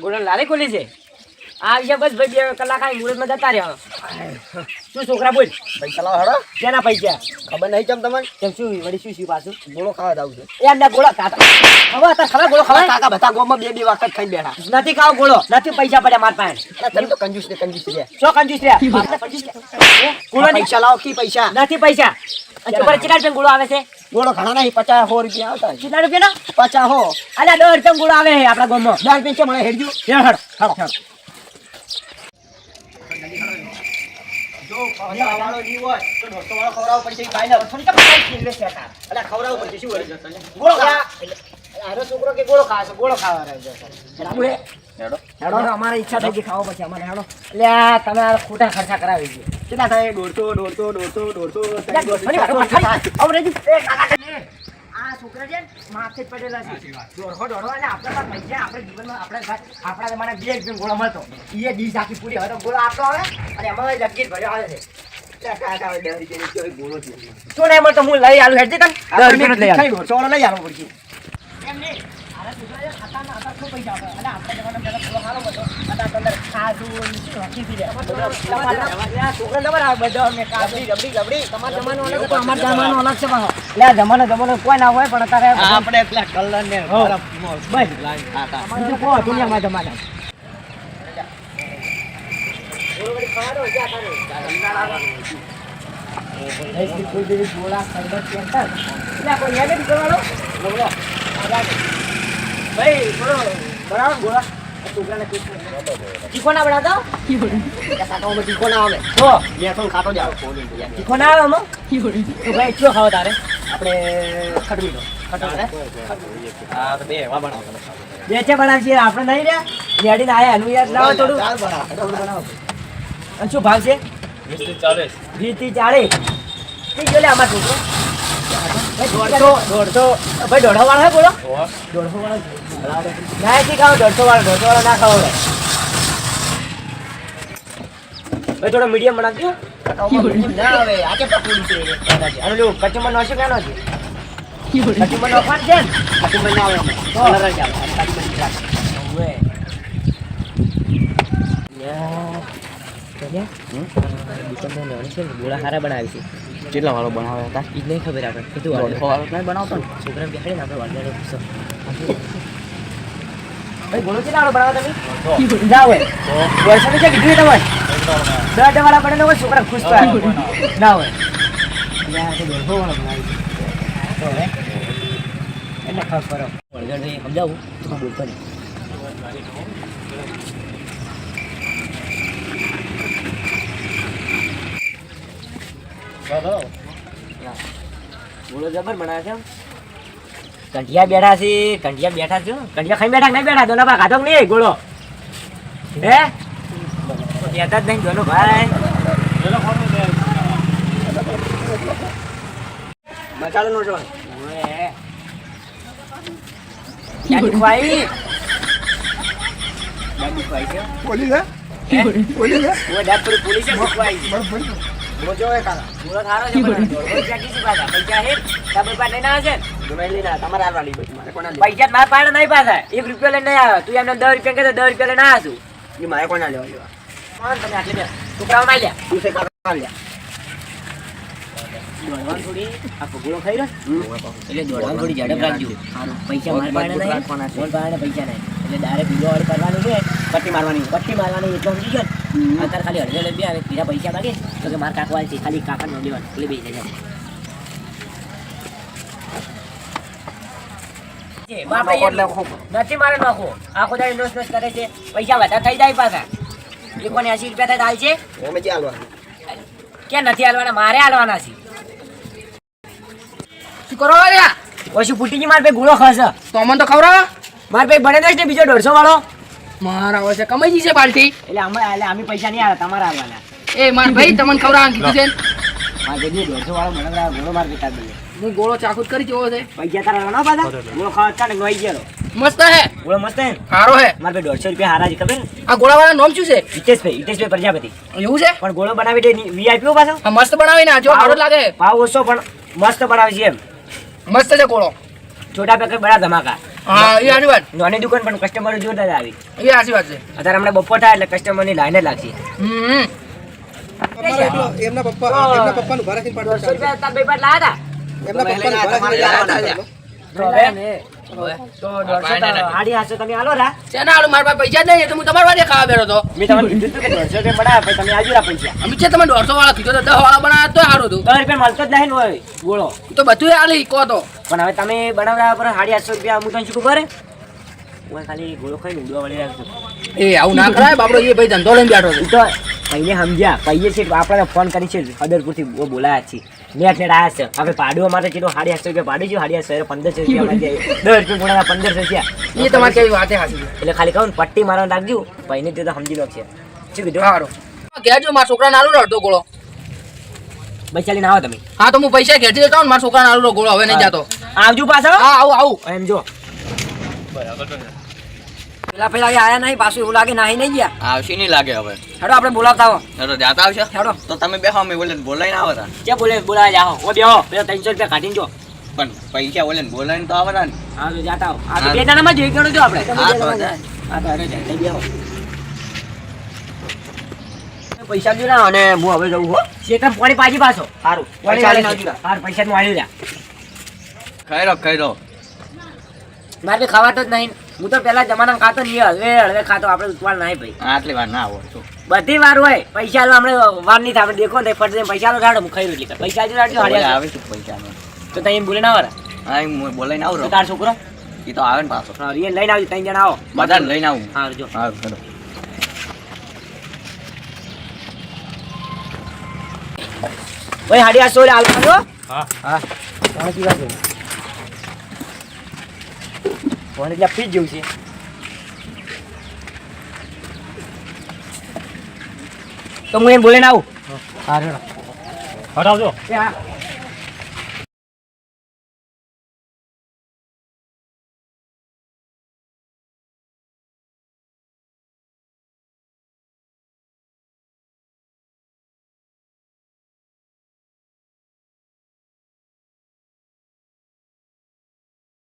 ગોળો લારી ખોલી છે આ વિશે બસ ભાઈ 2 કલાક આ મુહૂર્તમાં જતા રહ્યા શું છોકરા બોલ પૈસા લાવો હેડો કેના પૈસા ખબર નહીં કેમ તમને કેમ શું વળી શું પાછું ગોળો ખાવા જાવ છે એ એમને ગોળો ખાતા હવે તાર ખબર ગોળો ખવાય કાકા બધા ગોમાં બે વખત ખાઈને બેઠા નથી ખાવ ગોળો નથી પૈસા પડ્યા માર પાસે તમે તો કંજૂસ છે શું કંજૂસ રહ્યા આપણે કંજૂસ ગોળો પૈસા લાવો કી પૈસા નથી પૈસા ચોપર કેટલા રૂપિયા ગોળો આવે છે ગોળો ઘણા નહીં 50 100 રૂપિયા આવતા કેટલા રૂપિયા 50 100 અલ્યા 10 રૂપિયા ગોળો આવે છે આપણા ગામમાં 10 રૂપિયા મળે હેડજો હેડ જો ખાવાનો જીવ હોય તો ઢોસો વાળો ખવડાવવો પડશે કાઈ ના થોડી કપાઈ કિલ્લે છે કા અલા ખવડાવવો પડશે શું વળી જશે ગોળો આરો છોકરો કે ગોળો ખાશે ગોળો ખાવા રહ્યો છે હેડો હેડો હેડો અમારે ઈચ્છા થઈ ગઈ ખાવા પછી અમારે હેડો એટલે આ તમે આ ખોટા ખર્ચા કરાવી છે કેટલા થાય 150 આ છોકરા છે માથે જ પડેલા છે દોડો અને આપણા પાસે પૈસા આપણે જીવનમાં આપણા જમાના 2 રૂપિયા ગોળો મળતો એ ડીશ આખી પૂરી હવે તો ગોળો આપણો આવે અને એમાં લગીર ભર્યો આવે છે કાકા 10 રૂપિયાની કોઈ ગોળો છે શું નહીં મળતો હું લઈ આલું હેડ દે તને 10 રૂપિયા લઈ આલું ઢોસો વાળો લઈ આવવો પડશે એમ નહીં આરા છોકરા ખાતાના આધાર શું પૈસા આવે અને આપણા જમાનામાં પેલા ગોળો ખાલો બધો અત્યારે અંદર ખાધું શું રાખી દીધે છોકરા જબર આવે બધો અમે કાબડી ગબડી તમારો જમાનો અલગ હતો અમારો જમાનો અલગ છે પાછો એટલે આ જમાનો કોઈ ના હોય પણ અત્યારે આપણે પેલા કલર ને બસ બીજું કોઈ હતું નહીં અમારા જમાના તીખો ના બનાવતા તીખો ના આવે તો મેં ખાતો જાવ તીખો ના આવે આમાં તો ભાઈ શું ખાવ તારે આપણે ખટવી દો હા તો બે એવા બનાવો બે છે બનાવશે આપણે નહીં રહ્યા રેડીને આયા એનું યાદ લાવો થોડું દાળ બનાવો અને શું ભાવ છે 20 થી 40 20 થી 40 થઈ ગયો લે આમાં છોકરો 150 ભાઈ 150 વાળો હે બોલો 150 વાળો ના એથી ખાઓ 150 વાળો ના ખાઓ ભાઈ થોડો મીડિયમ બનાવજો ના આવે આ કે પૂરી છે અને જો કચુંબર નો છે કેનો છે કચુંબર નો ફાન છે કચુંબર ના આવે કલર જ આવે અને કાચુંબર ની ક્લાસ ઓવે યાર દુકાનદાર લેવાની છે ગોળા હારા બનાવી છે કેટલા વાળો બનાવ્યા હતા ઈ નહીં ખબર આપણે કીધું વાળો નહીં બનાવતો ને છોકરા બેહાડે ને આપણે વાળને પૂછો ભાઈ ગોળો કેટલા વાળો બનાવો તમે ના હોય વર્ષો છે કીધું તમારે 10 વાળા પડે ને હોય છોકરા ખુશ થાય ના હોય યાર તો 150 વાળો બનાવી તો હવે એટલે ખાસ કરો વળગડ સમજાવું તો બોલતો નહીં ગોળો જબર બનાવે છે કંઠિયા બેઠા છે કંઠિયા ખાઈ બેઠા નહીં બેઠા દોના ખાધો નહીં ગોળો હે બેઠા જ નહીં દોનો ભાઈ મસાલો નો જો ક્યાંથી ખવાઈ પોલીસ હે પોલીસ હે ઓ ડાક્ટર પોલીસ છે ખવાઈ મોજો હે કાકા ગોળો થારો છે પણ ક્યાંથી છે પાછા પૈસા હે તમે પાસે લઈને આવે છે દુનાઈ લઈને તમારે આવા લી પછી મારે કોના લે પૈસા મારા પાસે નહીં પાછા 1 રૂપિયો લઈને નહીં આવ્યો તું એમને 10 રૂપિયા કહેતો 10 રૂપિયા લઈને આવ્યા છું એ મારે કોના લેવા કોણ તમે આટલે બે છોકરાઓ માં લ્યા તું સે કાકા લે દોડવાન થોડી આ પગોળો ખાઈ રહ્યો એટલે દોડવાન થોડી ઝડપ રાખજો પૈસા મારા પાસે નહીં રાખવાના છે. મોલ પાસે પૈસા નહીં એટલે ડાયરેક્ટ બીજો વાળી કરવાની છે પટ્ટી મારવાની એટલો સમજી ગયો ને અત્યારે ખાલી અડધે બે આવે બીજા પૈસા માગે તો કે મારા કાકવાલ છે ખાલી કાકાને લેવાનું એટલે બે જાય નથી મારે નાખો આખો દાડી નોસ નોસ કરે છે પૈસા વધારે થઈ જાય પાછા 80 રૂપિયા થાય છે એમ જ આલવા કે નથી હાલવાના મારે હાલવાના છે શું કરો લ્યા પછી ફૂટીજી માર ભાઈ ગુળો ખાશે તો અમને તો ખવડાવો માર ભાઈ બને દે બીજો 150 વાળો મારા હવે કમાઈ જશે બાલટી એટલે અમે પૈસા નહીં આવે તમારે આવવાના એ માર ભાઈ તમને ખવડાવવાનું કીધું છે માર ભાઈ 150 વાળો મને ગુળો માર બેટા દે હું ગોળો ચાખુટ કરી જોવો છે પૈસા તારા ના પાછા ગુળો ખાવા કાઢ નોઈ ગયો મસ્ત હે ગુળો મસ્ત હે સારો હે માર ભાઈ 150 રૂપિયા હારા છે ખબર આ ગોળાવાળા નામ શું છે હિતેશભાઈ પ્રજાપતિ એવું છે પણ ગોળો બનાવી દે વીઆઈપી પાછો આ મસ્ત બનાવીને જો સારો લાગે ભાવ ઓછો પણ મસ્ત બનાવે છે એમ મસ્ત છે ગોળો छोटा पैकेट बड़ा धमाका હા એ સાચી વાત નાની દુકાન પણ કસ્ટમર જોરદાર આવી એ સાચી વાત છે અત્યારે હમણાં બપોર થાય એટલે કસ્ટમરની લાઈન જ લાગશે હમ એમના પપ્પાનું ઘર રાખીને પાડવાનું 100 રૂપિયા તાર બે પાટ લાયા એમના પપ્પાનું ઘર રાખીને પાડવાનું. તો 150 હાડી હાસો તમે આલો રા શેના હારું મારા પાસે પૈસા જ નહીં તો હું તમારા વાડે ખાવા બેઠો તો મેં તમને કીધું હતું કે 150 રૂપિયા બનાવ્યા પછી તમે આજુ રા પૈસા અમે છે તમે 150 વાળા કીધો તો 10 વાળા બનાવ્યા તો સારું હતું 10 રૂપિયા મળતો જ નહીં ને હોય ગોળો તો બધું આલી કહો તો પણ હવે તમે બનાવડા પર 850 રૂપિયા હું તને શું કરે હું ખાલી ગોળો ખાઈને ઉડવા વળી રાખજો એ આવું ના કરાય બાપડો એ ભાઈ ધંધો લઈને બેઠો છે ઈ તો કઈને સમજ્યા કહીએ છીએ આપણે ફોન કરી છે હદરપુરથી બોલાયા છીએ નેટ આયા છે આપણે પાડવા માટે ચેટલો 850 રૂપિયા પાડી છે 850 1500 રૂપિયા માં 10 રૂપિયા ગુણાના 1500 થયા એ તમારે કેવી વાત સાચી છે એટલે ખાલી કહું પટ્ટી મારવા રાખજો ભાઈને તે તો સમજી લો છે શું કીધું સારું કહેજો મારા છોકરાને આલુ અડધો ગોળો પૈસા લઈને આવો તમે હા તો હું પૈસા ઘેરથી લેતો આવું ને મારા છોકરાને આલુ ગોળો હવે નહીં જાતો આવજો પાછો હા આવું એમ જો પેલા આયા નહીં પાછું એવું લાગે નાહી નહીં ગયા આવશે નહીં લાગે હવે હેડો આપણે બોલાવતા હો તો જાતા આવશે હેડો તો તમે બેહો અમે બોલાઈને આવો તા કે બોલાવા જાઓ ઓ બેહો પેલા 300 રૂપિયા કાઢીને જો પણ પૈસા બોલાઈને તો આવતા ને હા તો જાતા આવો આ તો બે જણામાં જોઈ ગણો જો આપણે હા તો જાય. હા તો અરે જાય બેહો પૈસા જો ના અને હું હવે જઉં હો શેતમ પાણી પાજી પાછો સારું પૈસા લઈને આવજો. સારું પૈસા નું આવી રહ્યા ખાઈ લો મારે ખાવા તો જ નહીં હું તો પેલા જમાના ખાતો નહીં હળવે ખાતો આપણે ઉતવાળ નહીં ભાઈ આટલી વાર ના આવો તો બધી વાર હોય પૈસા લો આપણે વાર નહીં થાય આપણે દેખો ને ફટ દઈને પૈસા લો રાડો હું ખાઈ રોટલી કર પૈસા જો રાડજો હાડ્યા આવે છે પૈસા તો તઈ બોલે ના વાળા હા હું બોલાઈને આવું તો રહો તાર છોકરો એ તો આવે ને પાછો હા રિયલ લઈને આવજો 3 જણા આવો બધાને લઈને આવું હા જો હા ચલો ભાઈ હાડી આ સોલ આલજો હા હા કોણ કી વાત કોણ એટલે ફીટ જેવું છે તો હું એને બોલે ના આવું હા હટાવજો એ હા